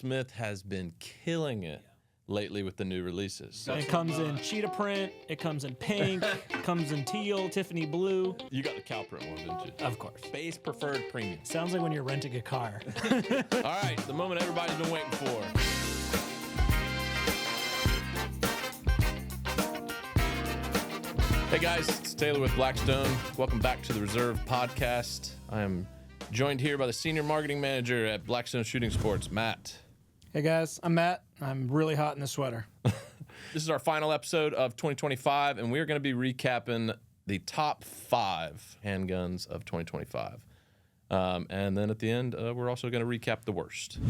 Smith has been killing it lately with the new releases. It comes in cheetah print, it comes in pink, it comes in teal, Tiffany blue. You got the cow print one, didn't you? Of course. Base preferred premium. Sounds like when you're renting a car. All right, the moment everybody's been waiting for. Hey guys, it's Taylor with Blackstone. Welcome back to the Reserve Podcast. I am joined here by the Senior Marketing Manager at Blackstone Shooting Sports, Matt. Hey guys, I'm Matt. I'm really hot in this sweater. This is our final episode of 2025, and we're going to be recapping the top 5 handguns of 2025. And then at the end, we're also going to recap the worst.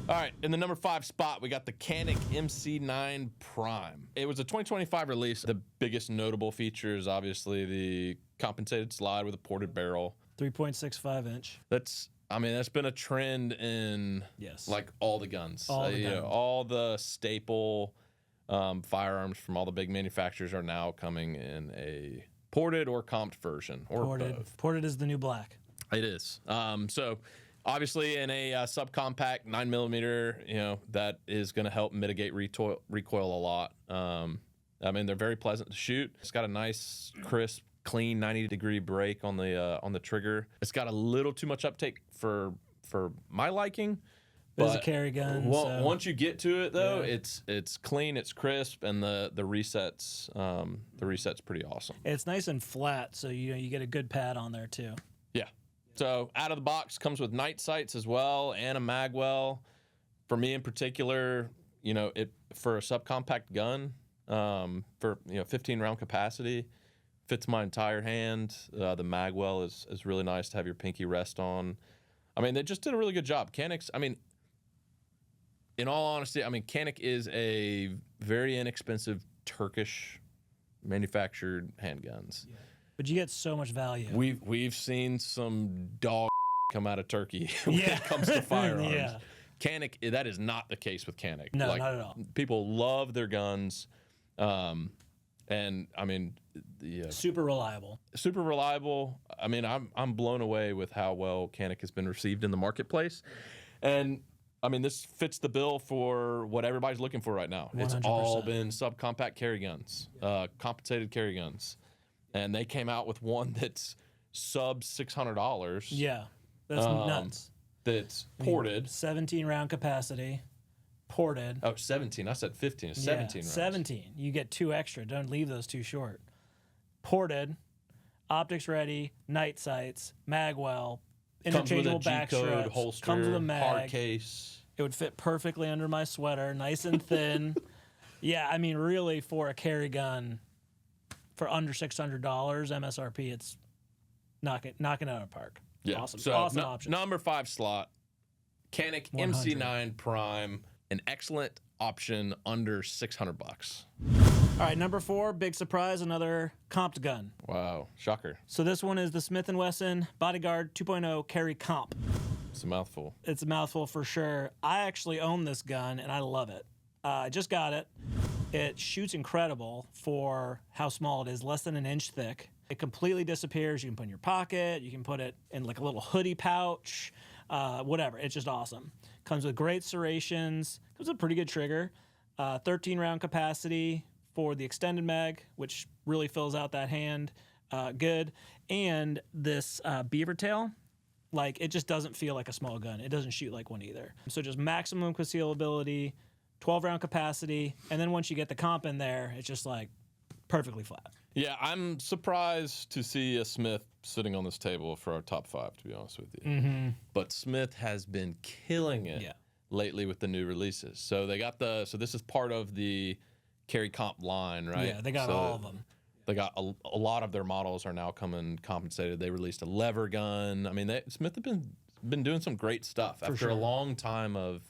All right, in the number 5 spot, we got the Canik MC9 Prime. It was a 2025 release. The biggest notable feature is obviously the compensated slide with a ported barrel. 3.65 inch. That's been a trend in like all the guns. All the staple firearms from all the big manufacturers are now coming in a ported or comped version, or both. Ported is the new black. It is. So obviously in a subcompact 9mm, that is going to help mitigate recoil a lot. They're very pleasant to shoot. It's got a nice, crisp, clean 90-degree break on the trigger. It's got a little too much uptake for my liking. It's a carry gun. Once you get to it, though, it's clean, it's crisp, and the reset's pretty awesome. It's nice and flat, so you get a good pad on there too. Yeah. So out of the box comes with night sights as well and a magwell. For me in particular, for a subcompact gun, for 15 round capacity, fits my entire hand. The magwell is really nice to have your pinky rest on. They just did a really good job. Canik's, in all honesty, Canik is a very inexpensive Turkish manufactured handguns. Yeah. But you get so much value. We've seen some dog come out of Turkey when it comes to firearms. Yeah. Canik, that is not the case with Canik. No, not at all. People love their guns, super reliable. Super reliable. I'm blown away with how well Canik has been received in the marketplace, and this fits the bill for what everybody's looking for right now. 100%. It's all been subcompact carry guns, compensated carry guns. And they came out with one that's sub $600. Yeah, that's nuts. That's ported. 17 round capacity, ported. Oh, 17. I said 15. It's 17 rounds. 17. You get 2 extra. Don't leave those 2 short. Ported, optics ready, night sights, magwell, interchangeable back struts. Holster, comes with a mag. hard case. It would fit perfectly under my sweater, nice and thin. Really for a carry gun. For under $600 MSRP, it's knocking out of the park. Yeah. Awesome. So awesome option. Number 5 slot, Canik 100. MC9 Prime, an excellent option under $600. All right, number 4, big surprise, another comped gun. Wow, shocker. So this one is the Smith & Wesson Bodyguard 2.0 Carry Comp. It's a mouthful. It's a mouthful for sure. I actually own this gun, and I love it. I just got it. It shoots incredible for how small it is, less than an inch thick. It completely disappears. You can put it in your pocket. You can put it in like a little hoodie pouch, whatever. It's just awesome. Comes with great serrations. Comes with a pretty good trigger. 13 round capacity for the extended mag, which really fills out that hand good. And this beaver tail, it just doesn't feel like a small gun. It doesn't shoot like one either. So just maximum concealability, 12 round capacity, and then once you get the comp in there, it's just perfectly flat. Yeah, I'm surprised to see a Smith sitting on this table for our top 5, to be honest with you. Mm-hmm. But Smith has been killing it lately with the new releases. So so this is part of the carry comp line, right? Yeah, they got all of them. They got a lot of their models are now coming compensated. They released a lever gun. Smith have been doing some great stuff after a long time of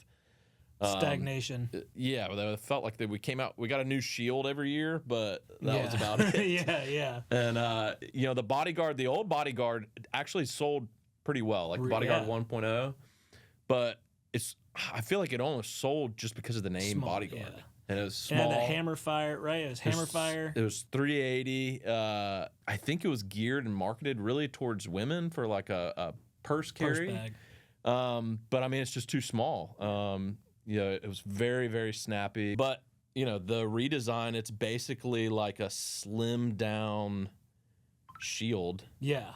stagnation. They felt like we got a new shield every year, but that was about it. yeah. And the Bodyguard, the old Bodyguard actually sold pretty well, like Bodyguard 1.0, but I feel like it almost sold just because of the name Bodyguard. Yeah. And it was small. And the hammer fire, right? It was hammer fire. It was 380. I think it was geared and marketed really towards women for like a purse carry. Purse bag. But it's just too small. you know, it was very, very snappy. But, you know, the redesign, it's basically like a slimmed down Shield. Yeah.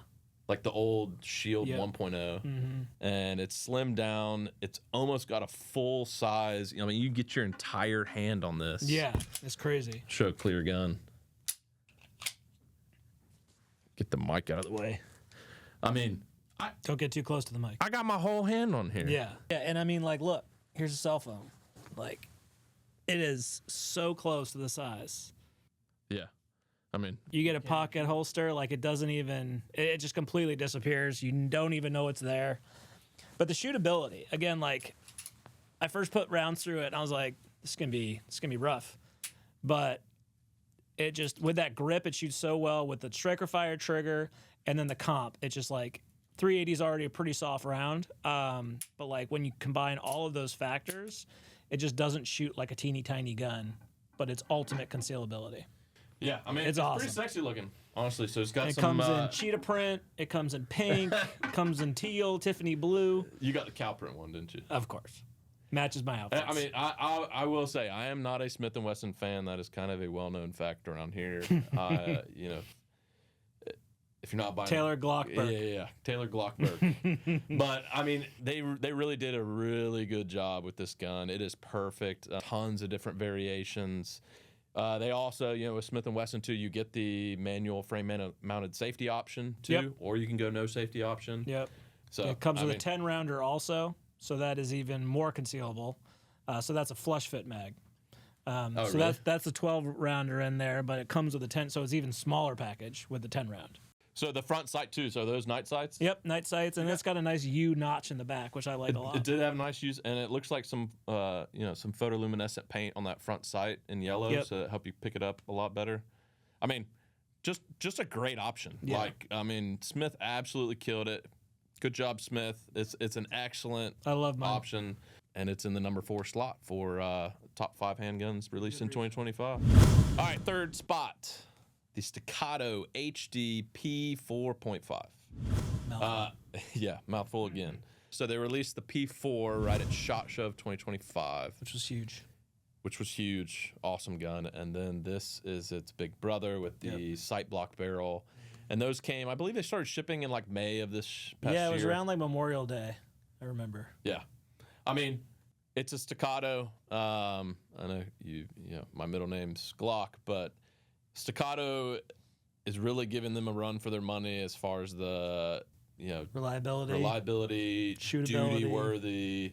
Like the old Shield Yep. 1.0. And it's slimmed down. It's almost got a full size. I mean, you get your entire hand on this. Yeah, it's crazy. Show a clear gun. Get the mic out of the way. I mean, Don't get too close to the mic. I got my whole hand on here. Yeah. Yeah, and I mean, like, look, here's a cell phone. Like, it is so close to the size. Yeah. I mean, You get a pocket holster, like, it doesn't even, it just completely disappears. You don't even know it's there. But the shootability, again, like, I first put rounds through it, and I was like, this is gonna be rough. But it just, with that grip, it shoots so well with the striker fire trigger, and then the comp. It's just like, 380 is already a pretty soft round, but like when you combine all of those factors, it just doesn't shoot like a teeny tiny gun, but it's ultimate concealability. yeah, I mean, It's pretty awesome. sexy looking, honestly. So it's got It some. comes in cheetah print, it comes in pink, it comes in teal, Tiffany blue. You got the cow print one, didn't you? Of course, matches my outfit. I mean, I will say I am not a Smith & Wesson fan. That is kind of a well-known fact around here. You know, if you're not buying Taylor Glockberg. yeah, Taylor Glockberg. But I mean, they really did a really good job with this gun. It is perfect. Tons of different variations. They also, you know, with Smith & Wesson too, you get the manual frame mounted safety option too, Yep. or you can go no safety option. Yep. So It comes I with mean, a 10 rounder also, so that is even more concealable. So that's a flush fit mag. So really? that's a 12 rounder in there, but it comes with a 10, so it's even smaller package with the 10 round. So the front sight too. So those night sights. Yep, night sights, and it's got a nice U notch in the back, which I like a lot. It did have nice use, and it looks like some, you know, some photoluminescent paint on that front sight in yellow, Yep. so it help you pick it up a lot better. I mean, just a great option. Yeah. Like, I mean, Smith absolutely killed it. Good job, Smith. It's an excellent I love mine. option, and it's in the number 4 slot for top 5 handguns released in 2025. All right, third spot, the Staccato HD P4.5. Yeah, mouthful again. So they released the P4 right at SHOT Show 2025, Which was huge. which was huge, awesome gun. And then this is its big brother with the sight block barrel. And those came, I believe they started shipping in like May of this past year. Yeah, it was around like Memorial Day. I remember. Yeah. I mean, it's a Staccato. I know you know, my middle name's Glock, but Staccato is really giving them a run for their money as far as the, you know, reliability, shootability. duty worthy.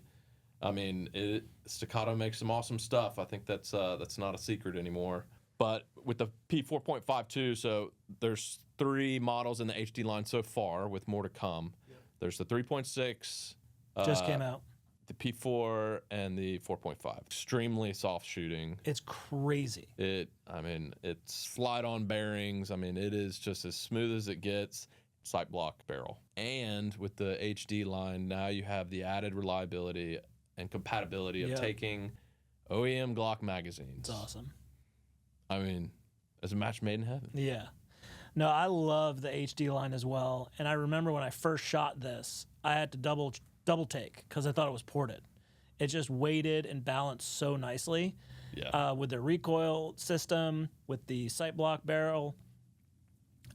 I mean, Staccato makes some awesome stuff. I think that's not a secret anymore. But with the P4.5 too, so there's 3 models in the HD line so far, with more to come. Yep. There's the 3.6. Just came out. The P4 and the 4.5. Extremely soft shooting. It's crazy. I mean, it's slide-on bearings. I mean, it is just as smooth as it gets. Sight block barrel. And with the HD line, now you have the added reliability and compatibility of taking OEM Glock magazines. It's awesome. I mean, it's a match made in heaven. Yeah. No, I love the HD line as well. And I remember when I first shot this, I had to double take because I thought it was ported. It just weighted and balanced so nicely. Yeah. With the recoil system, with the sight block barrel.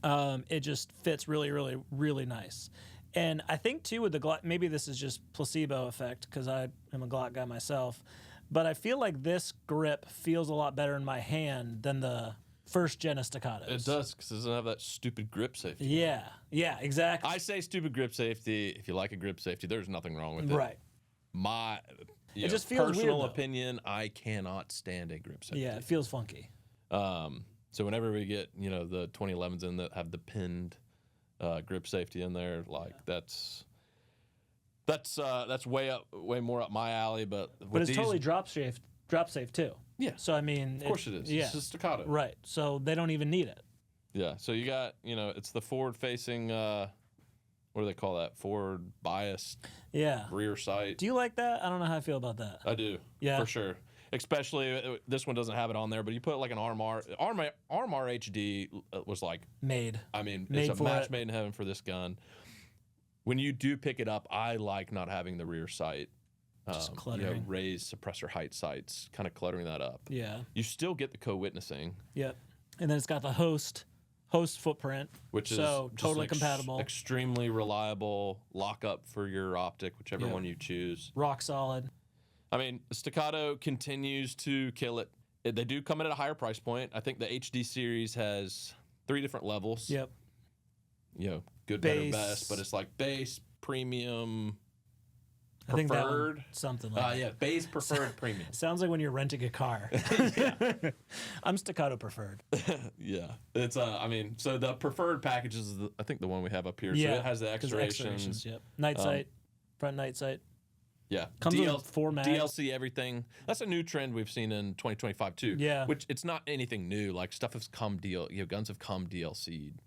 It just fits really, really, really nice. And I think too with the Glock, maybe this is just placebo effect because I am a Glock guy myself, but I feel like this grip feels a lot better in my hand than the first gen of Staccatos. It does, because it doesn't have that stupid grip safety. Yeah, exactly. I say stupid grip safety. If you like a grip safety, there's nothing wrong with it. Right. My It just feels personal weird, though. opinion, I cannot stand a grip safety. Yeah, it feels funky. So whenever we get, you know, the 2011s in that have the pinned grip safety in there, like that's way more up my alley. But It's totally drop safe too. Yeah. So I mean, Of course it is. Yeah. It's a Staccato. Right. So they don't even need it. Yeah. So you got, you know, it's the forward-facing. What do they call that? Forward biased Yeah. rear sight. Do you like that? I don't know how I feel about that. I do. Yeah. For sure. Especially this one doesn't have it on there, but you put like an Armory HD was like, Made. I mean, Made it's a for match it. made in heaven for this gun. When you do pick it up, I like not having the rear sight Just you know, cluttering. raised suppressor height sights, kind of cluttering that up. Yeah. You still get the co-witnessing, Yep. And then it's got the host footprint, which is so just totally compatible. extremely reliable lockup for your optic, whichever one you choose. Rock solid. I mean, Staccato continues to kill it. They do come in at a higher price point. I think the HD series has 3 different levels. Yep. You know, good, Base. better, best, but it's like base, premium, I think that preferred. one, something like that. Yeah, base, preferred, premium. Sounds like when you're renting a car. I'm Staccato preferred. Yeah, it's I mean, so the preferred package is I think the one we have up here. Yeah, So it has the 'cause X-rations. Yep. Night sight, front night sight. Yeah, Comes with 4 mags. DLC everything. That's a new trend we've seen in 2025 too. Yeah. Which it's not anything new. Like stuff has come guns have come DLC'd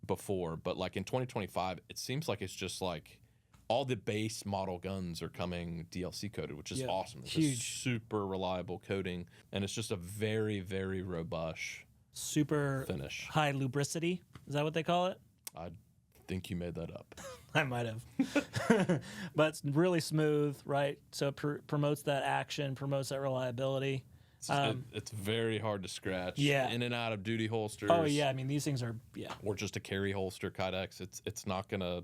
before, but like in 2025, it seems like it's just like all the base model guns are coming DLC coded, which is awesome. It's Huge. a super reliable coating, and it's just a very, very robust Super finish. high lubricity. Is that what they call it? I think you made that up. I might have. But it's really smooth, right? So it promotes that action, promotes that reliability. It's very hard to scratch. Yeah. In and out of duty holsters. Oh yeah, I mean these things are Or just a carry holster kydex. It's not gonna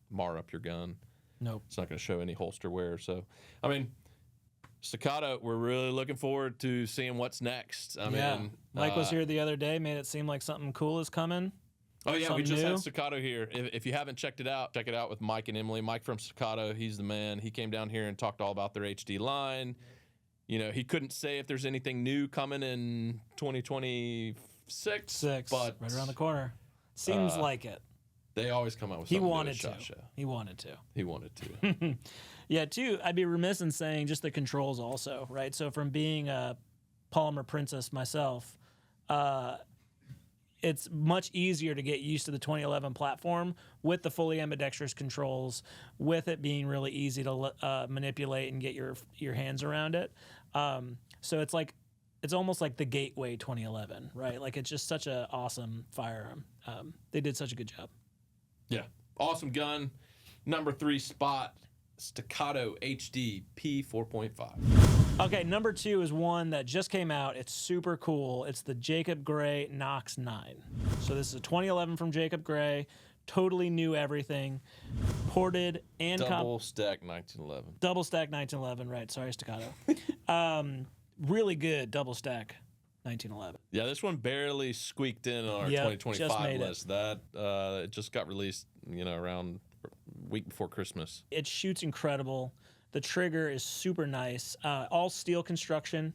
mar up your gun. Nope. It's not gonna show any holster wear. So I mean, Staccato, we're really looking forward to seeing what's next. I mean, Mike was here the other day, made it seem like something cool is coming. Oh yeah, we Something just new? had Staccato here. If you haven't checked it out, check it out with Mike and Emily. Mike from Staccato, he's the man. He came down here and talked all about their HD line. You know, he couldn't say if there's anything new coming in 2026. But right around the corner. Seems like it. They always come out with He something wanted new to. at SHOT Show. He wanted to. He wanted to. Yeah, too, I'd be remiss in saying just the controls also, right? So from being a polymer princess myself, it's much easier to get used to the 2011 platform with the fully ambidextrous controls, with it being really easy to manipulate and get your hands around it. So it's almost like the gateway 2011, right? Like it's just such an awesome firearm. They did such a good job. Yeah. Awesome gun. Number 3 spot, Staccato HD P4.5. Okay, number 2 is one that just came out. It's super cool. It's the Jacob Grey Nox 9. So this is a 2011 from Jacob Grey. Totally new everything. Ported and Double stack 1911. double stack 1911. Right, sorry, Staccato. Really good double stack 1911. Yeah, this one barely squeaked in on our Yep, just 2025 made it. list. That it just got released, around week before Christmas. It shoots incredible. The trigger is super nice. All steel construction,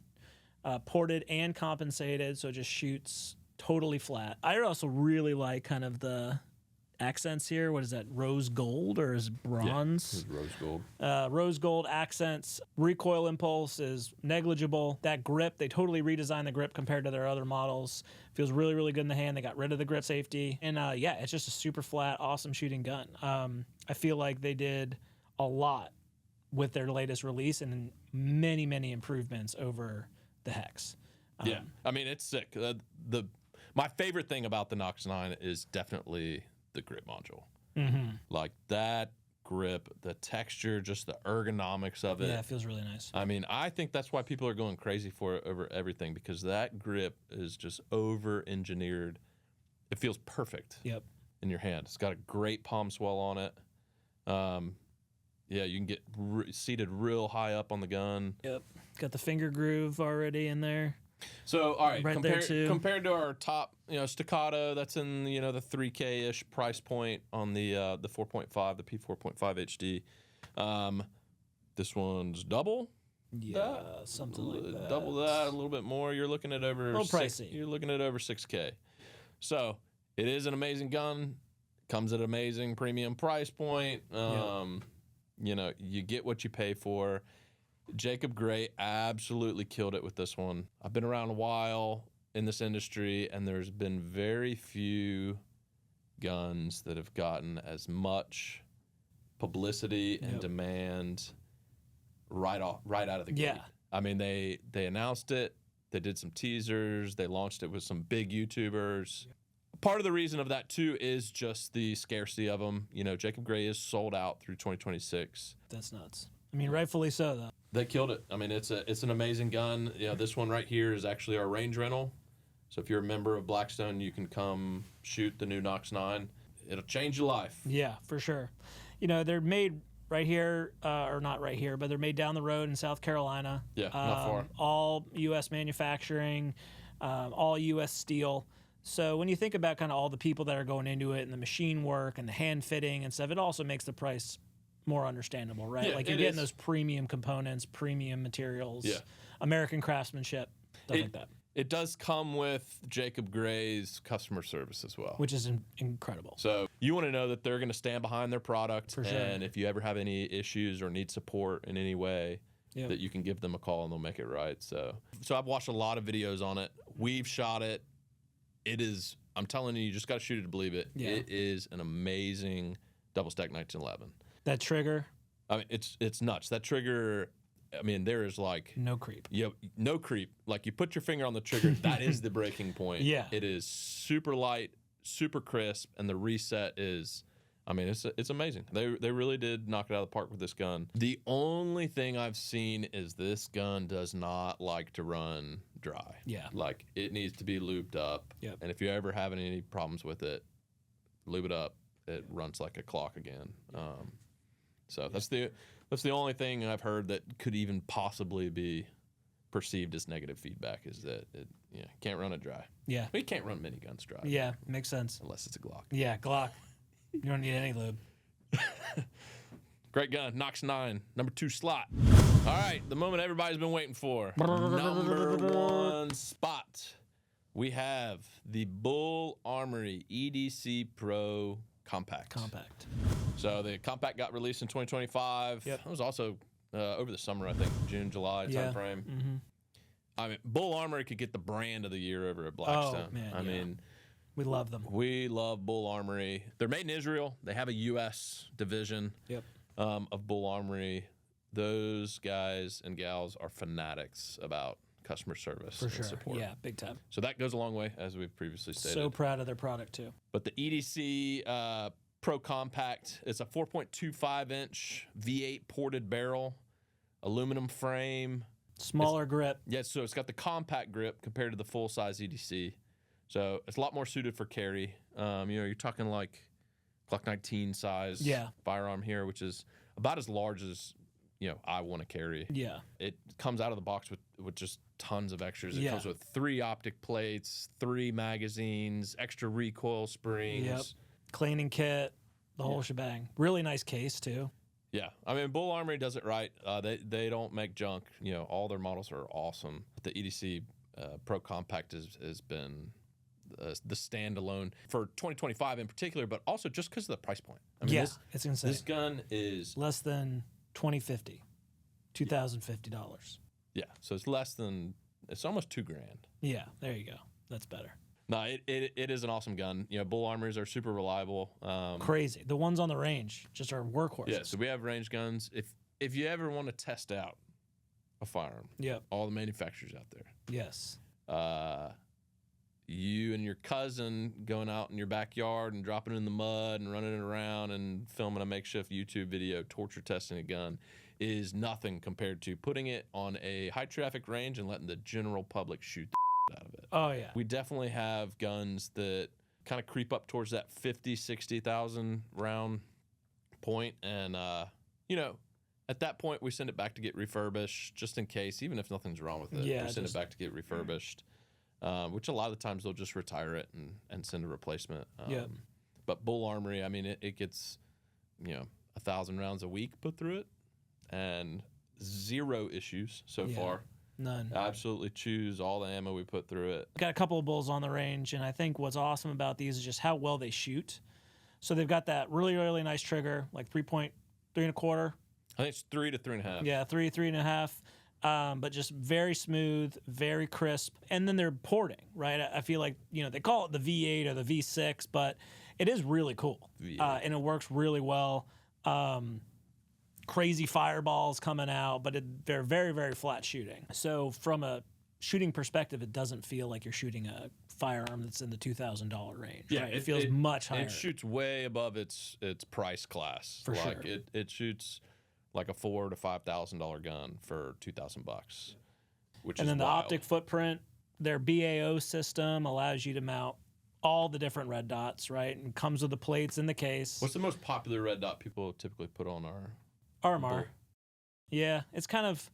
ported and compensated, so it just shoots totally flat. I also really like kind of the accents here. What is that? Rose gold or is it bronze? Yeah, rose gold. Rose gold accents. Recoil impulse is negligible. That grip, they totally redesigned the grip compared to their other models. Feels really, really good in the hand. They got rid of the grip safety. And yeah, it's just a super flat, awesome shooting gun. I feel like they did a lot with their latest release and many, many improvements over the Hex. Yeah, I mean, it's sick. My favorite thing about the Nox 9 is definitely the grip module. Mm-hmm. Like that grip, the texture, just the ergonomics of it. Yeah, it feels really nice. I mean, I think that's why people are going crazy for it over everything, because that grip is just over-engineered. It feels perfect Yep. in your hand. It's got a great palm swell on it. Yeah, you can get seated real high up on the gun. Yep. Got the finger groove already in there. So, all right, Right there, too. compared to our top, Staccato, that's in the $3K-ish price point on the 4.5, the P4.5 HD. This one's double. Yeah, something like that. Double that, a little bit more. You're looking at over A little pricey. You're looking at over 6K. So it is an amazing gun. Comes at an amazing premium price point. You get what you pay for. Jacob Grey absolutely killed it with this one. I've been around a while in this industry, and there's been very few guns that have gotten as much publicity and demand right out of the gate. Yeah. I mean, they announced it. They did some teasers. They launched it with some big YouTubers. part of the reason of that too is just the scarcity of them. You know, Jacob Grey is sold out through 2026. That's nuts. I mean, rightfully so, though. They killed it. I mean, it's an amazing gun. You know, this one right here is actually our range rental. So if you're a member of Blackstone, you can come shoot the new Nox 9. It'll change your life. Yeah, for sure. You know, they're made right here, or not right here, but they're made down the road in South Carolina. Yeah, not far. All U.S. manufacturing, all U.S. steel. So when you think about kind of all the people that are going into it and the machine work and the hand fitting and stuff, it also makes the price more understandable, right? Yeah, like you're getting those premium components, premium materials, American craftsmanship, stuff like that. It does come with Jacob Grey's customer service as well, Which is incredible. So you want to know that they're going to stand behind their product. For sure. And if you ever have any issues or need support in any way, that you can give them a call and they'll make it right. So I've watched a lot of videos on it. We've shot it. It is, I'm telling you, you just got to shoot it to believe it. Yeah. It is an amazing double stack 1911. That trigger. I mean, it's nuts. That trigger, I mean, there is like no creep. Yeah, no creep. Like you put your finger on the trigger, that is the breaking point. Yeah. It is super light, super crisp, and the reset is, I mean, it's amazing. They really did knock it out of the park with this gun. The only thing I've seen is this gun does not like to run dry. Yeah. Like it needs to be lubed up. Yep. And if you're ever having any problems with it, lube it up. It runs like a clock again. So that's the only thing I've heard that could even possibly be perceived as negative feedback is that it can't run it dry. Yeah. But you can't run miniguns dry. Yeah, makes sense. Unless it's a Glock. Yeah, Glock. You don't need any lube. Great gun. Nox 9, number 2 slot. All right, the moment everybody's been waiting for. Number 1 spot. We have the Bull Armory EDC Pro Compact. So the Compact got released in 2025. Yep. It was also over the summer, I think, June, July timeframe. Mm-hmm. I mean, Bull Armory could get the brand of the year over at Blackstone. Oh, man, I mean, we love them. we love Bull Armory. They're made in Israel. They have a U.S. division of Bull Armory. Those guys and gals are fanatics about customer service and support. Yeah, big time. So that goes a long way, as we've previously stated. So proud of their product, too. But the EDC Pro Compact, it's a 4.25-inch V8 ported barrel, aluminum frame. Smaller grip. Yeah, so it's got the compact grip compared to the full-size EDC. So it's a lot more suited for carry. You're talking like Glock 19 size firearm here, which is about as large as I want to carry. Yeah. It comes out of the box with just tons of extras. It comes with 3 optic plates, 3 magazines, extra recoil springs. Yep. Cleaning kit, the whole shebang. Really nice case too. Yeah, I mean, Bull Armory does it right. They don't make junk. All their models are awesome. The EDC Pro Compact has been the standalone for 2025 in particular, but also just because of the price point. I mean, it's insane. This gun is less than $2,050. $2,050. Yeah, so it's almost $2,000. Yeah, there you go. That's better. No, it is an awesome gun. Bull Armories are super reliable. Crazy. The ones on the range just are workhorses. Yeah, so we have range guns. If you ever want to test out a firearm, all the manufacturers out there. Yes. You and your cousin going out in your backyard and dropping it in the mud and running it around and filming a makeshift YouTube video torture testing a gun is nothing compared to putting it on a high traffic range and letting the general public shoot the out of it. Oh, yeah. We definitely have guns that kind of creep up towards that 50, 60,000 round point. And, at that point, we send it back to get refurbished just in case, even if nothing's wrong with it. Yeah, we send it back to get refurbished. Which a lot of the times they'll just retire it and send a replacement. But Bull Armory, I mean, it gets, 1,000 rounds a week put through it and 0 issues so far. None. Absolutely choose all the ammo we put through it. Got a couple of bulls on the range, and I think what's awesome about these is just how well they shoot. So they've got that really, really nice trigger, like 3.3 1/4. I think it's 3 to 3.5. Yeah, 3.5. But just very smooth, very crisp. And then they're porting, right? I feel like, they call it the V8 or the V6, but it is really cool. And it works really well. Crazy fireballs coming out, but they're very, very flat shooting. So from a shooting perspective, it doesn't feel like you're shooting a firearm that's in the $2,000 range. Yeah, right? It feels much higher. It shoots way above its price class. For like sure. It shoots like a $4,000 to $5,000 gun for $2,000, which and is then the wild. optic footprint, their BAO system allows you to mount all the different red dots, right? And comes with the plates in the case. What's the most popular red dot people typically put on our Armor. bull? Yeah, it's kind of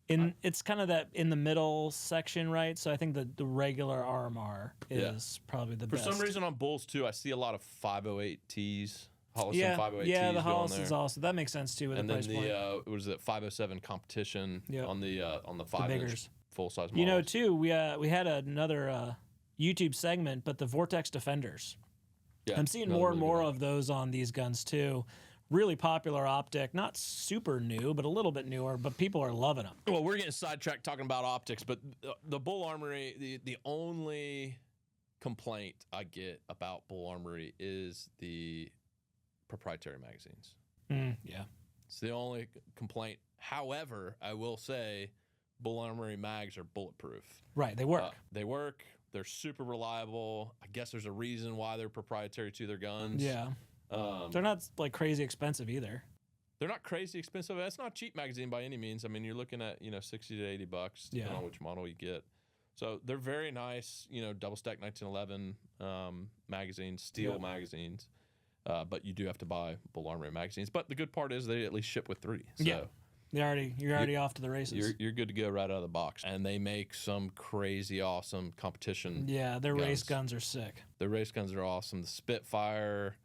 that in the middle section, right? So I think the regular RMR is probably the For best. some reason on bulls too, I see a lot of 508Ts, Holliston 508Ts yeah, the going Holliston's there. also that makes sense too with And the then price point. what was it, 507 competition on the 5-inch biggers. full size models. You know, too, we had another YouTube segment, but the Vortex Defenders. Yeah, I'm seeing another more and really good more one. of those on these guns too. Really popular optic, not super new, but a little bit newer. But people are loving them. Well, we're getting sidetracked talking about optics, but the Bull Armory, the only complaint I get about Bull Armory is the proprietary magazines. Yeah, It's the only complaint. However, I will say Bull Armory mags are bulletproof. right. They work. They work. They're super reliable. I guess there's a reason why they're proprietary to their guns. Yeah, they're not like crazy expensive either. They're not crazy expensive. That's not a cheap magazine by any means. I mean, you're looking at, $60 to $80, depending on which model you get. So they're very nice, double stack 1911 magazines, steel magazines. But you do have to buy Bull Armory magazines. But the good part is they at least ship with 3. So Yeah. You're already off to the races. you're good to go right out of the box. And they make some crazy awesome competition. Yeah, their race guns. guns are sick. The race guns are awesome. The Spitfire.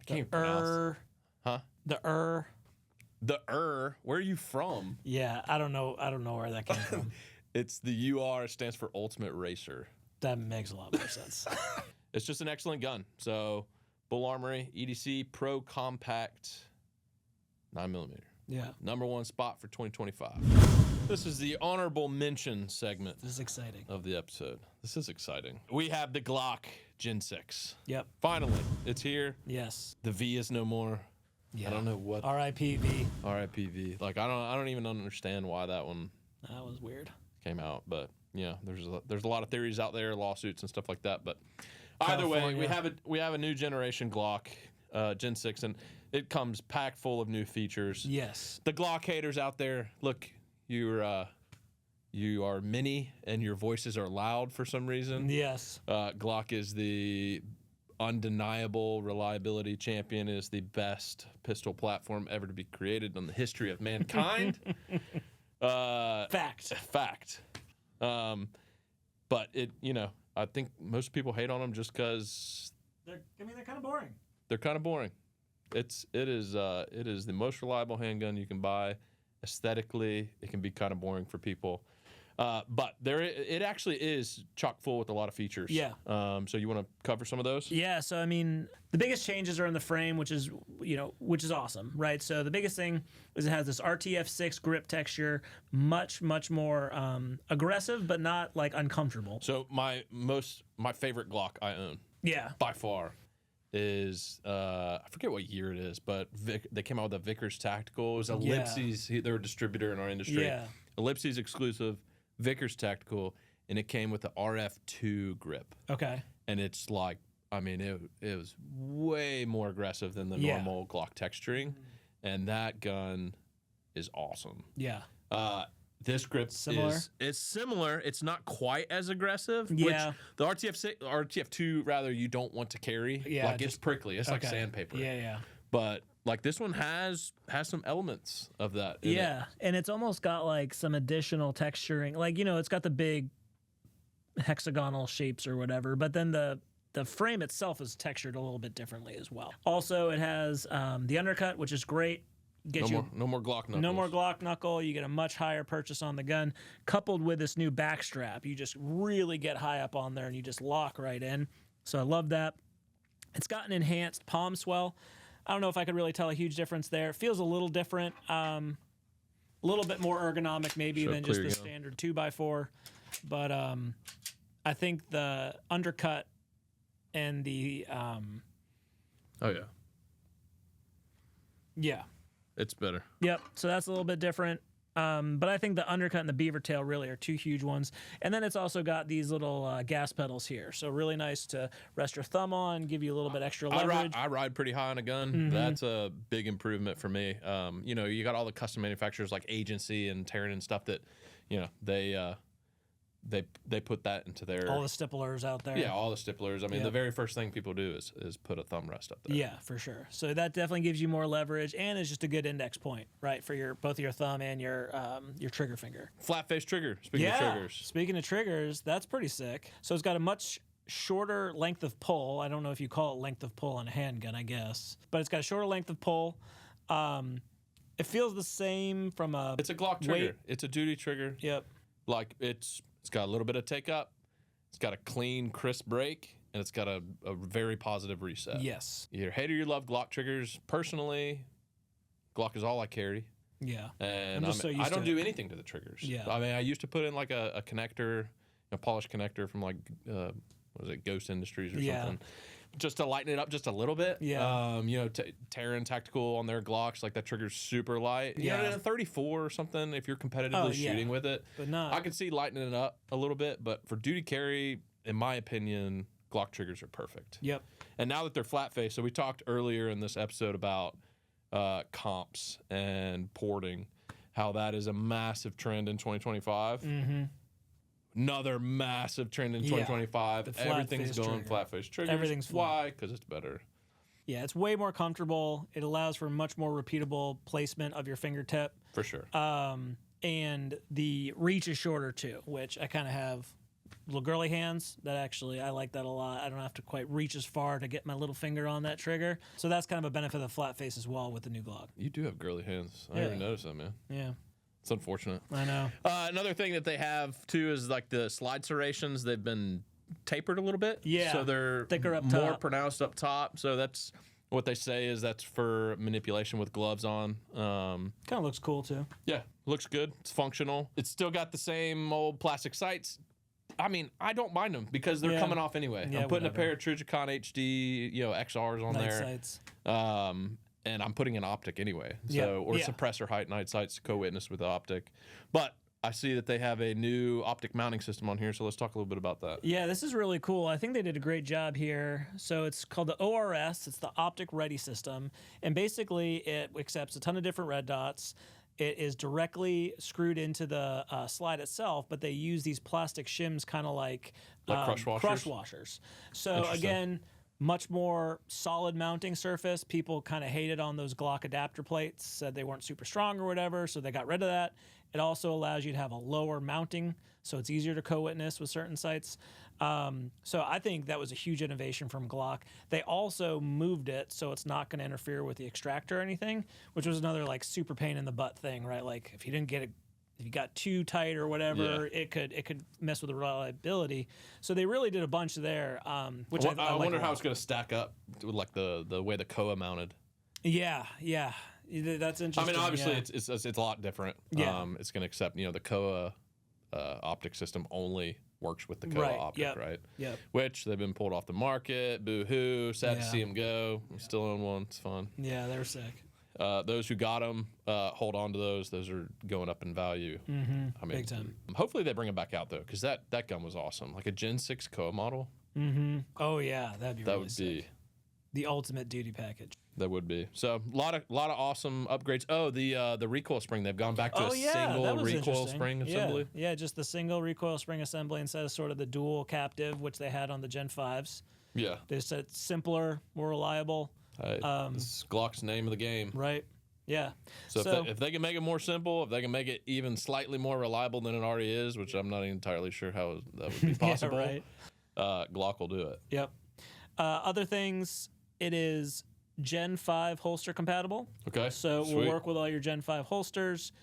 I can't The even pronounce. Huh? The Where are you from? Yeah, I don't know where that came from. It's the UR. It stands for Ultimate Racer. That makes a lot more sense. It's just an excellent gun. So Bull Armory EDC Pro Compact 9mm. Yeah, #1 spot for 2025. This is the honorable mention segment this is exciting. of the episode. This is exciting. We have the Glock Gen 6. Yep. Finally, it's here. Yes. The V is no more. Yeah. I don't know what R.I.P. V. RIP V. Like I don't even understand why that one That was weird. came out, but yeah, there's a lot of theories out there, lawsuits and stuff like that. But either way, we have a new generation Glock Gen 6, and it comes packed full of new features. Yes. The Glock haters out there, look, you are many and your voices are loud for some reason. Yes. Glock is the undeniable reliability champion. It is the best pistol platform ever to be created in the history of mankind. Fact. But I think most people hate on them just because They're kind of boring. they're kind of boring. It is the most reliable handgun you can buy. Aesthetically, it can be kind of boring for people. But it actually is chock full with a lot of features. Yeah. So you want to cover some of those? Yeah, so I mean, the biggest changes are in the frame, which is awesome, right? So the biggest thing is it has this RTF6 grip texture, much more aggressive, but not like uncomfortable. So my favorite Glock I own, Yeah. by far, is I forget what year it is, but they came out with a Vickers Tactical. It was Ellipses. They're a distributor in our industry. Yeah. Ellipses exclusive, Vickers Tactical, and it came with the RF2 grip. Okay. And it's like, I mean, it was way more aggressive than the normal Glock texturing, and that gun is awesome. Yeah. This grip is similar. It's not quite as aggressive. Yeah. Which the RTF2 rather you don't want to carry. Yeah, Like it's prickly. It's like sandpaper. Yeah. But like this one has some elements of that. In Yeah, and it's almost got like some additional texturing. Like, it's got the big hexagonal shapes or whatever, but then the frame itself is textured a little bit differently as well. Also, it has the undercut, which is great. No more Glock knuckles. No more Glock knuckle. You get a much higher purchase on the gun, coupled with this new back strap. You just really get high up on there, and you just lock right in. So I love that. It's got an enhanced palm swell. I don't know if I could really tell a huge difference there. It feels a little different, a little bit more ergonomic maybe than just the standard 2x4. But I think the undercut and the Yeah. It's better. Yep. So that's a little bit different. But I think the undercut and the beaver tail really are two huge ones. And then it's also got these little gas pedals here. So really nice to rest your thumb on, give you a little bit extra leverage. I ride pretty high on a gun. Mm-hmm. That's a big improvement for me. You know, you got all the custom manufacturers like Agency and Terran and stuff that, you know, they put that into their... All the stipplers out there. Yeah, all the stipplers. I mean, the very first thing people do is put a thumb rest up there. Yeah, for sure. So that definitely gives you more leverage and is just a good index point, right, for both your thumb and your trigger finger. Flat face trigger, speaking of triggers. Speaking of triggers, that's pretty sick. So it's got a much shorter length of pull. I don't know if you call it length of pull on a handgun, I guess. But it's got a shorter length of pull. It feels the same from a... It's a Glock trigger. It's a duty trigger. Yep. Like, it's got a little bit of take up. It's got a clean, crisp break. And it's got a very positive reset. Yes. You either hate or you love Glock triggers. Personally, Glock is all I carry. Yeah. And I don't do anything to the triggers. Yeah. I mean, I used to put in like a connector, a polished connector from like, what was it, Ghost Industries or something. Just to lighten it up just a little bit. Yeah. You know, Terran Tactical on their Glocks, like that trigger's super light. Yeah. You know, a 34 or something, if you're competitively shooting with it. But not. I could see lightening it up a little bit, but for duty carry, in my opinion, Glock triggers are perfect. Yep. And now that they're flat face, so we talked earlier in this episode about comps and porting, how that is a massive trend in 2025. Mm-hmm. Another massive trend in 2025. Everything's going flat face triggers. Everything's flat. Why? Because it's better. Yeah, it's way more comfortable. It allows for much more repeatable placement of your fingertip. For sure. And the reach is shorter too, which I kind of have little girly hands. That actually, I like that a lot. I don't have to quite reach as far to get my little finger on that trigger. So that's kind of a benefit of the flat face as well with the new Glock. You do have girly hands. I never noticed that, man. Yeah. It's unfortunate. I know. Another thing that they have too is like the slide serrations. They've been tapered a little bit. Yeah. So they're thicker up more top. pronounced up top. So that's what they say is that's for manipulation with gloves on. Kind of looks cool too. Yeah, looks good. It's functional. It's still got the same old plastic sights. I mean, I don't mind them because they're coming off anyway. Yeah, I'm putting whatever. a pair of Trijicon HD, XRs on Night there. sights. And I'm putting an optic anyway. Yeah, So or yeah. suppressor height night sights co-witness with the optic. But I see that they have a new optic mounting system on here, so let's talk a little bit about that. Yeah, this is really cool. I think they did a great job here. So it's called the ORS. It's the Optic Ready System. And basically, it accepts a ton of different red dots. It is directly screwed into the slide itself, but they use these plastic shims kind of like crush washers. So again, much more solid mounting surface. People kind of hated on those Glock adapter plates, said they weren't super strong or whatever, so they got rid of that. It also allows you to have a lower mounting, so it's easier to co-witness with certain sights. So I think that was a huge innovation from Glock. They also moved it so it's not going to interfere with the extractor or anything, which was another like super pain in the butt thing, right? Like if you didn't get it, if you got too tight or whatever, it could mess with the reliability. So they really did a bunch there, which I wonder how it's going to stack up with like the way the Koa mounted. Yeah, that's interesting. I mean, obviously it's a lot different. Yeah. It's going to accept the Koa optic system only works with the Koa optic, right? Yep. Which they've been pulled off the market. Boo hoo! Sad to see them go. I still own one. It's fun. Yeah, they're sick. Those who got them, hold on to those. Those are going up in value. Mm-hmm. I mean, big time. Hopefully they bring them back out though, because that gun was awesome. Like a Gen 6 Koa model. Mm-hmm. Oh yeah, that'd be That really would sick. be. The ultimate duty package. That would be. So a lot of awesome upgrades. Oh, the recoil spring. They've gone back to a that single was recoil interesting. spring assembly. Yeah, just the single recoil spring assembly instead of sort of the dual captive, which they had on the Gen 5s. Yeah. They said it's simpler, more reliable. This is Glock's name of the game. Right. Yeah. So if they can make it more simple, if they can make it even slightly more reliable than it already is, which I'm not entirely sure how that would be possible, yeah, right. Glock will do it. Yep. Other things, it is Gen 5 holster compatible. Okay. So sweet. we'll work with all your Gen 5 holsters.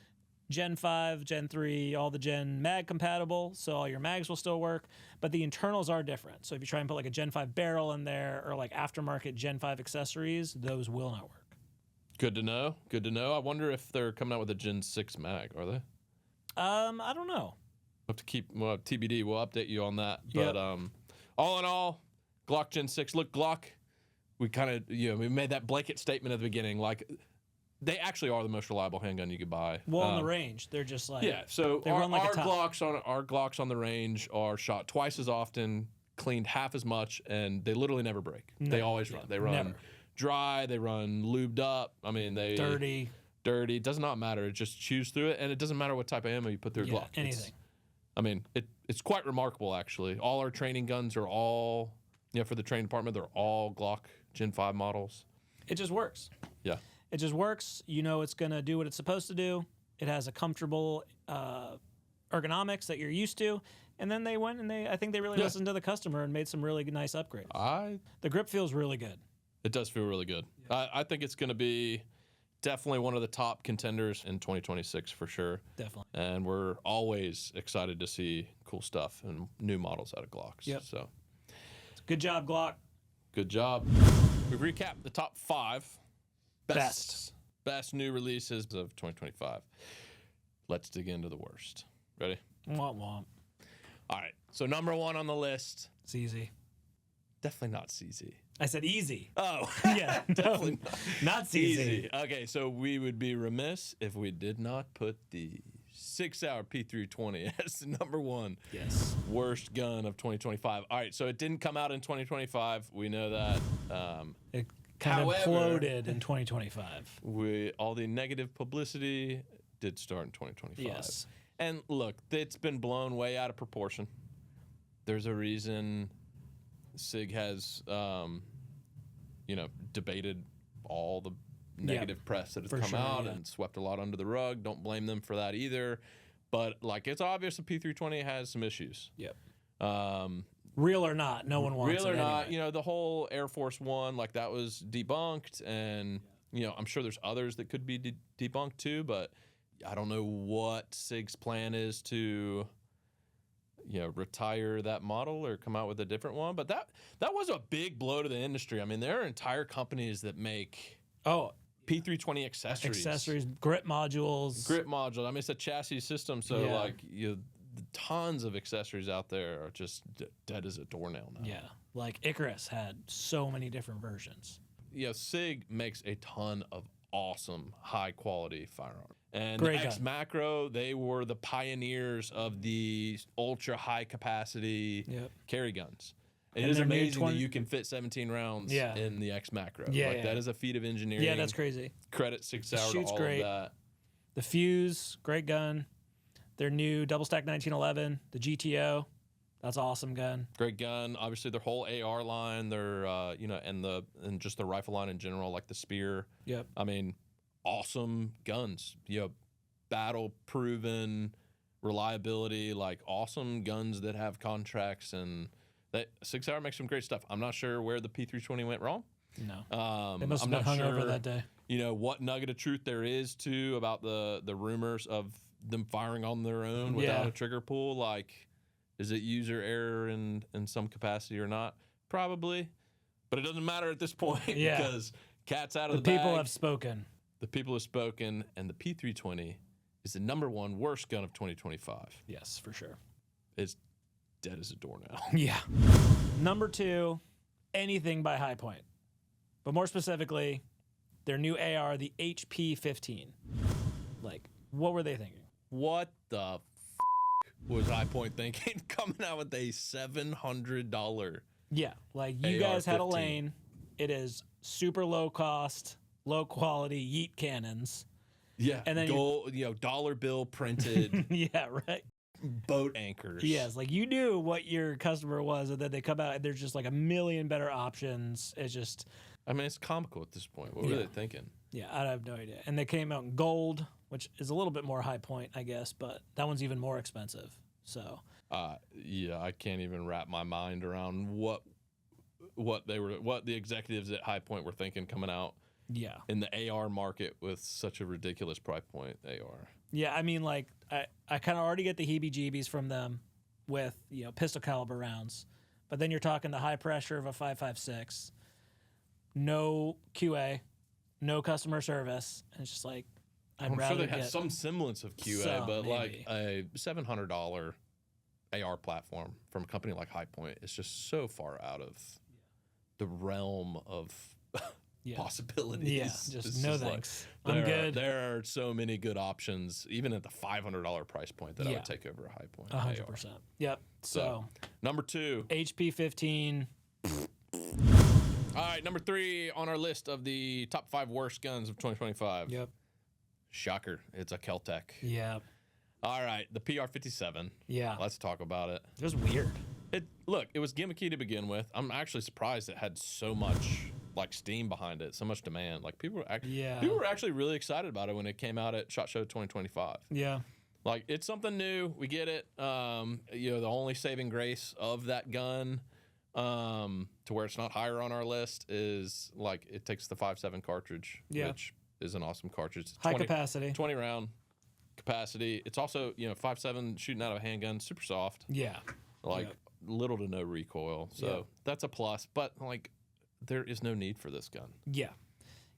Gen 5, Gen 3, all the Gen mag compatible, so all your mags will still work, but the internals are different. So if you try and put like a Gen 5 barrel in there or like aftermarket Gen 5 accessories, those will not work. Good to know. Good to know. I wonder if they're coming out with a Gen 6 mag, are they? I don't know. We'll have to keep TBD. We'll update you on that. But all in all, Glock Gen 6. Look, Glock, we kind of, we made that blanket statement at the beginning. Like, They actually are the most reliable handgun you could buy. Well, on the range, they're just like So they our run like a top. Glocks on the range are shot twice as often, cleaned half as much, and they literally never break. They always run. They run dry. They run lubed up. I mean, they dirty. It does not matter. It just chews through it, and it doesn't matter what type of ammo you put through a Glock. Anything. It's quite remarkable, actually. All our training guns are all, for the training department, they're all Glock Gen 5 models. It just works. Yeah. It just works. You know it's going to do what it's supposed to do. It has a comfortable ergonomics that you're used to. And then they went and I think they really listened to the customer and made some really nice upgrades. The grip feels really good. It does feel really good. Yeah. I think it's going to be definitely one of the top contenders in 2026 for sure. Definitely. And we're always excited to see cool stuff and new models out of Glocks. Yep. So, good job, Glock. Good job. We've recapped the top 5 best new releases of 2025. Let's dig into the worst. Ready? Womp womp. All right. So number 1 on the list. It's easy. Definitely not CZ. I said easy. Oh. Yeah. Definitely not CZ. Easy. Okay, so we would be remiss if we did not put the 6-hour P320 as the number 1 worst gun of 2025. All right, so it didn't come out in 2025. We know that. It kind of imploded in 2025. All the negative publicity did start in 2025. Yes. And look, it's been blown way out of proportion. There's a reason SIG has, debated all the negative press that has come out and swept a lot under the rug. Don't blame them for that either. But, it's obvious the P320 has some issues. Yep. Real or not, no one wants it. Real or not, anyway. the whole Air Force One, that was debunked. And, I'm sure there's others that could be debunked too. But I don't know what SIG's plan is to retire that model or come out with a different one. But that was a big blow to the industry. I mean, there are entire companies that make P320 accessories, grip modules. I mean, it's a chassis system, so tons of accessories out there are just dead as a doornail now. Yeah, like Icarus had so many different versions. SIG makes a ton of awesome, high-quality firearms. And Great X gun. Macro, they were the pioneers of the ultra-high capacity carry guns. It is amazing that you can fit 17 rounds in the X Macro. That is a feat of engineering. Yeah, that's crazy. Credit 6 Hour to all of that. The Fuse, great gun. Their new double stack 1911, the GTO, that's an awesome gun. Great gun. Obviously, their whole AR line, their and just the rifle line in general, like the Spear. Yep. I mean, awesome guns. Battle proven reliability, awesome guns that have contracts, and that 6 Hour makes some great stuff. I'm not sure where the P320 went wrong. No. They must have been hungover that day. What nugget of truth there is too about the rumors of them firing on their own without a trigger pull. Is it user error in some capacity or not? Probably, but it doesn't matter at this point because cat's out of the bag. The people have spoken. The people have spoken, and the P320 is the number 1 worst gun of 2025. Yes, for sure. It's dead as a doornail. Yeah. Number 2, anything by High Point, but more specifically, their new AR, the HP15. What were they thinking? What the was High Point thinking coming out with a $700? Yeah, you guys had a lane. It is super low cost, low quality yeet cannons. Yeah, and then dollar bill printed. Yeah, right. Boat anchors. Yes, you knew what your customer was, and then they come out and there's just a million better options. It's just, I mean, it's comical at this point. What were they thinking? Yeah, I have no idea. And they came out in gold, which is a little bit more High Point, I guess, but that one's even more expensive. So. I can't even wrap my mind around what the executives at High Point were thinking coming out. Yeah. In the AR market with such a ridiculous price point, AR. Yeah, I mean, I kind of already get the heebie-jeebies from them with, pistol caliber rounds. But then you're talking the high pressure of a 5.56, no QA, no customer service. And it's just I'm sure they had some semblance of QA, but maybe. A $700 AR platform from a company like High Point is just so far out of the realm of possibilities. Yeah, just no thanks. I'm good. There are so many good options, even at the $500 price point, that I would take over a high point. 100%. Yep. So number 2, HP 15. All right, number 3 on our list of the top 5 worst guns of 2025. Yep. Shocker, it's a Kel-Tec. Yeah. All right, the PR57. Yeah. Let's talk about it. It was weird. Look, it was gimmicky to begin with. I'm actually surprised it had so much like steam behind it, so much demand. Like people were actually really excited about it when it came out at SHOT Show 2025. Yeah. Like it's something new. We get it. The only saving grace of that gun, to where it's not higher on our list, is like it takes the 5.7 cartridge, which is an awesome cartridge. It's high capacity, 20 round capacity. It's also 5.7 shooting out of a handgun, super soft. Yeah. Like little to no recoil, so that's a plus. But like, there is no need for this gun. Yeah.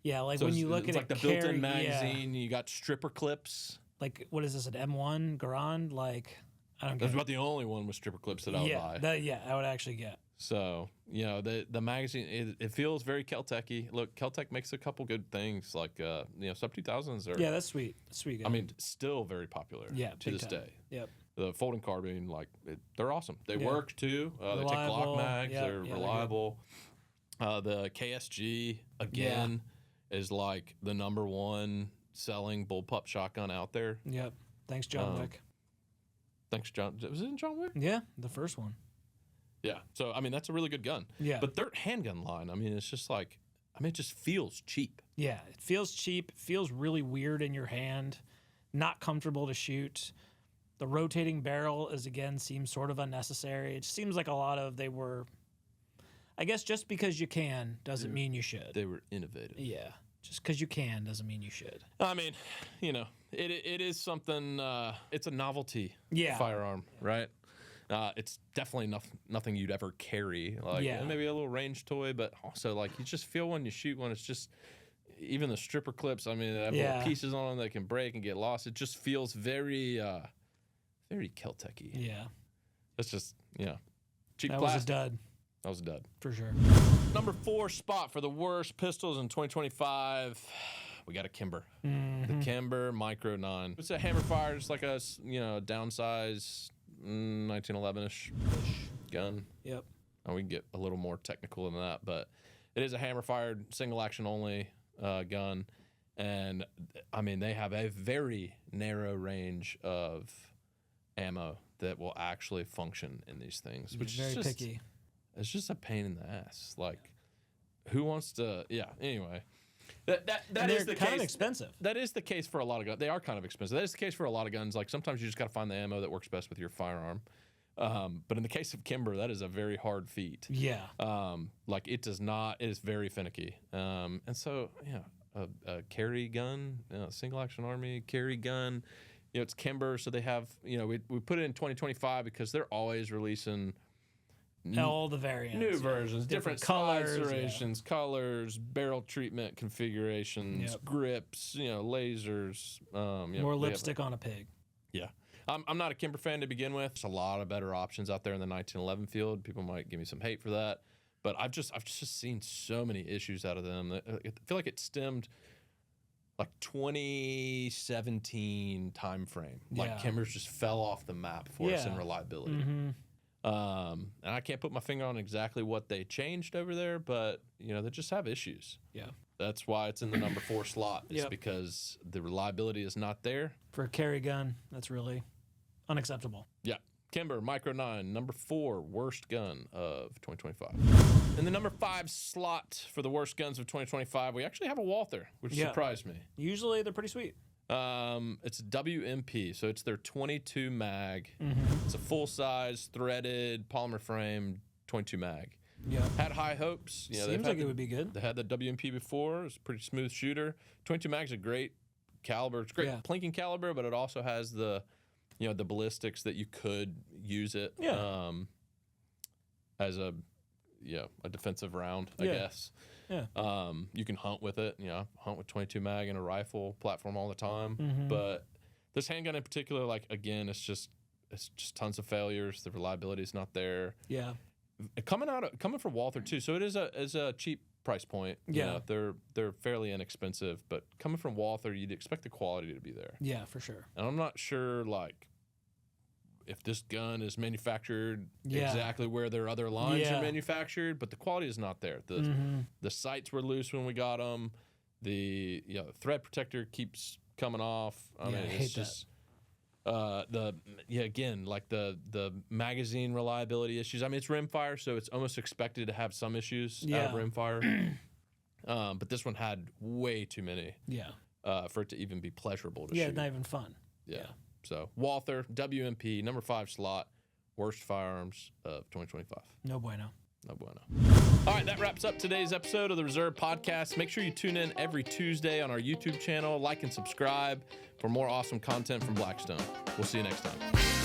Yeah, like so when you look at like the built-in magazine, you got stripper clips. Like, what is this, an M1 Garand? Like, I don't get That's about the only one with stripper clips that I would buy. I would actually get. So, the magazine, it feels very Kel-Tec-y. Look, Kel-Tec makes a couple good things, like, Sub 2000s are... Yeah, that's sweet. Sweet gun. I mean, still very popular to this day. Yep. The folding carbine, like, they're awesome. They work, too. They take Glock mags. They're reliable. The KSG, again, is, like, the #1 selling bullpup shotgun out there. Yep. Thanks, John Wick. Thanks, John. Was it in John Wick? Yeah, the first one. Yeah. So, I mean, that's a really good gun. Yeah. But their handgun line, I mean, it's just like, it just feels cheap. Yeah, it feels cheap. It feels really weird in your hand. Not comfortable to shoot. The rotating barrel seems sort of unnecessary. It seems like a lot of I guess just because you can doesn't mean you should. They were innovative. Yeah. Just because you can doesn't mean you should. I mean, it is something, it's a novelty firearm, right? It's definitely nothing you'd ever carry. Like maybe a little range toy, but also like you just feel when you shoot one, it's just, even the stripper clips, I mean, they have little pieces on them that can break and get lost. It just feels very, very Kel-Tec-y. Yeah. It's just, cheap that plastic. Was a dud. That was a dud. For sure. Number 4 spot for the worst pistols in 2025. We got a Kimber. Mm-hmm. The Kimber Micro 9. It's a hammer fire, just like a downsized 1911-ish gun. Yep. And we can get a little more technical than that, but it is a hammer fired, single action only gun. And I mean, they have a very narrow range of ammo that will actually function in these things, which very is just picky. It's just a pain in the ass. Like, who wants to? Yeah. Anyway, that is the case. Kind of expensive. That is the case for a lot of guns. They are kind of expensive. That is the case for a lot of guns. Like sometimes you just got to find the ammo that works best with your firearm. But in the case of Kimber, that is a very hard feat. Yeah. Like it does not. It is very finicky. And so a carry gun, single action army carry gun. It's Kimber, so they have. We put it in 2025 because they're always releasing. All the variants. New versions, different colors, serrations, colors, barrel treatment configurations, grips, lasers. More lipstick on a pig. Yeah. I'm not a Kimber fan to begin with. There's a lot of better options out there in the 1911 field. People might give me some hate for that. But I've just seen so many issues out of them. I feel like it stemmed like 2017 time frame. Like Kimber's just fell off the map for us in reliability. Mm-hmm. And I can't put my finger on exactly what they changed over there, but they just have issues. Yeah. That's why it's in the number 4 slot. It's because the reliability is not there. For a carry gun, that's really unacceptable. Yeah. Kimber Micro 9, number 4 worst gun of 2025. In the number 5 slot for the worst guns of 2025, we actually have a Walther, which surprised me. Usually they're pretty sweet. It's WMP, so it's their 22 mag. Mm-hmm. It's a full size threaded polymer frame 22 mag. Yeah, had high hopes. Seems like it would be good. They had the WMP before. It's a pretty smooth shooter. 22 mag's a great caliber. It's great plinking caliber, but it also has the the ballistics that you could use it as a defensive round, I guess. Yeah. You can hunt with it. Hunt with 22 mag and a rifle platform all the time. Mm-hmm. But this handgun in particular, like again, it's just tons of failures. The reliability is not there. Yeah. Coming from Walther too, so it is a cheap price point. Yeah. You know, they're fairly inexpensive, but coming from Walther, you'd expect the quality to be there. Yeah, for sure. And I'm not sure, like, if this gun is manufactured exactly where their other lines are manufactured, but the quality is not there. The sights were loose when we got them. The thread protector keeps coming off. I mean, it's just again, like the magazine reliability issues. I mean, it's rimfire, so it's almost expected to have some issues out of rimfire. But this one had way too many. Yeah. For it to even be pleasurable to shoot. Yeah, not even fun. Yeah. So Walther WMP number 5 slot, worst firearms of 2025. No bueno. No bueno. All right, that wraps up today's episode of the Reserve Podcast. Make sure you tune in every Tuesday on our YouTube channel, like and subscribe for more awesome content from Blackstone. We'll see you next time.